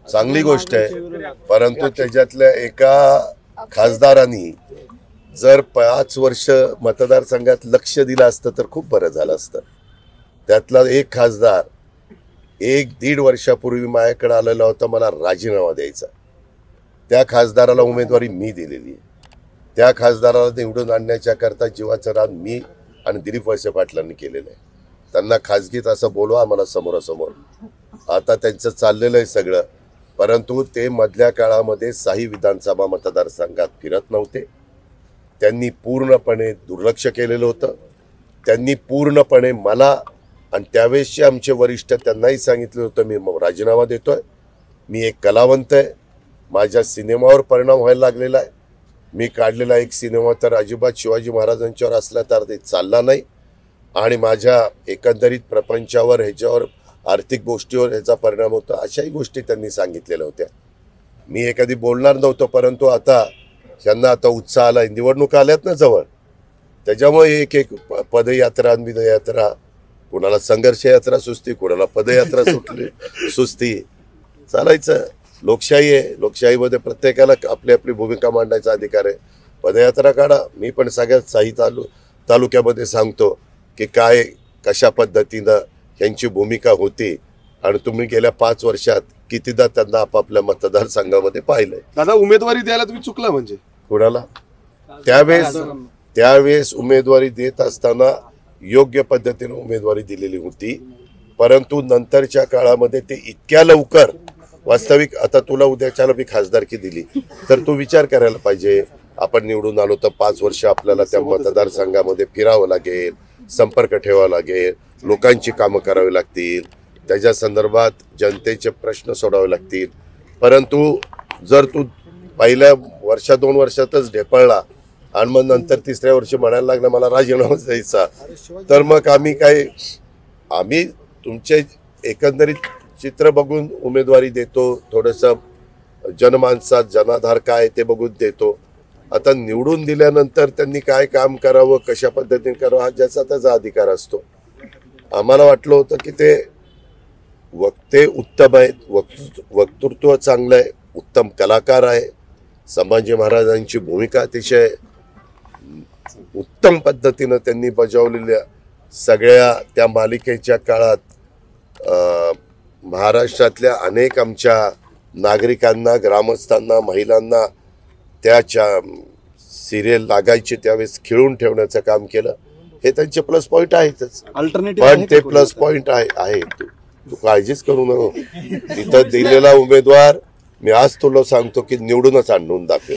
चांगली गोष्ट आहे, परंतु त्याच्यातल्या एका खासदारांनी जर 5 वर्ष मतदारसंघात लक्ष दिलं असतं तर खूप बरं झालं असतं. त्यातला एक खासदार 1-1.5 वर्षापूर्वी माझ्याकडे आलेला होता मला राजीनामा द्यायचा. त्या खासदाराला उमेदवारी मी दिलेली आहे. त्या खासदाराला निवडून आणण्याच्या करता जीवाचं रान मी आणि दिलीप वळसे पाटलांनी केलेलं आहे. त्यांना खासगीत असं बोलवा आम्हाला समोरासमोर. आता त्यांचं चाललेलं आहे सगळं, परंतु ते मधल्या काळामध्ये 6 विधानसभा मतदारसंघात फिरत नव्हते. त्यांनी पूर्णपणे दुर्लक्ष केलेलं होतं. त्यांनी पूर्णपणे मला आणि त्यावेळेसचे आमचे वरिष्ठ त्यांनाही सांगितलं होतं मी राजीनामा देतोय. मी एक कलावंत आहे, माझ्या सिनेमावर परिणाम व्हायला लागलेला आहे. मी काढलेला एक सिनेमा तर अजिबात शिवाजी महाराजांच्यावर असला तर ते चालला नाही आणि माझ्या एकंदरीत प्रपंचावर ह्याच्यावर आर्थिक गोष्टीवर ह्याचा परिणाम होतो. अशाही गोष्टी त्यांनी सांगितलेल्या होत्या. मी कधी बोलणार नव्हतो, परंतु आता त्यांना आता उत्साह आला. निवडणुका आल्यात ना जवळ, त्याच्यामुळे एक एक पदयात्रा विदयात्रा, कोणाला संघर्ष यात्रा सुस्ती, कोणाला पदयात्रा सुस्ती चालायचं. लोकशाही आहे, लोकशाहीमध्ये प्रत्येकाला आपली आपली भूमिका मांडायचा अधिकार आहे. पदयात्रा काढा. मी पण सगळ्यात 6 तालुक्यामध्ये सांगतो की काय कशा पद्धतीनं यांची भूमिका होती आणि तुम्ही गेल्या 5 वर्षात कितीदा त्यांना आपापल्या मतदारसंघामध्ये पाहिलंय. दादा, उमेदवारी द्यायला तुम्ही चुकला म्हणजे कोणाला त्यावेळेस उमेदवारी देत असताना योग्य पद्धतीने उमेदवारी दिलेली होती, परंतु नंतरच्या काळामध्ये ते इतक्या लवकर वास्तविक आता तुला उद्याच्याला मी खासदारकी दिली तर तू विचार करायला पाहिजे. आपण निवडून आलो तर 5 वर्ष आपल्याला त्या मतदारसंघामध्ये फिरावं लागेल, संपर्क ठेवावा लागेल, लोकांची कामं करावी लागतील, त्याच्या संदर्भात जनतेचे प्रश्न सोडावे लागतील. परंतु जर तू पहिल्या 1-2 वर्षातच ढेपळला आणि मग नंतर 3ऱ्या वर्षी म्हणायला लागलं मला राजीनामा द्यायचा, तर मग आम्ही तुमचे एकंदरीत चित्र बघून उमेदवारी देतो. थोडंसं जनमानसात जनाधार काय ते बघून देतो. आता निवडून दिल्यानंतर त्यांनी काय काम करावं, कशा पद्धतीने करावं हा ज्याचा त्याचा अधिकार असतो. आम्हाला वाटलं होतं की ते वक्ते उत्तम आहेत, वक्तृत्व चांगलं आहे, उत्तम कलाकार आहे, संभाजी महाराजांची भूमिका अतिशय उत्तम पद्धतीनं त्यांनी बजावलेल्या सगळ्या त्या मालिकेच्या काळात महाराष्ट्रातल्या अनेक आमच्या नागरिकांना, ग्रामस्थांना, महिलांना त्याच्या सिरियल लागायचे त्यावेळेस खिळून ठेवण्याचं काम केलं. हे त्यांचे प्लस पॉईंट आहेतच, पण ते प्लस पॉईंट आहे. तू काळजीच करू नको. तिथं दिलेला उमेदवार मी आज तुला सांगतो की निवडूनच आणून दाखव.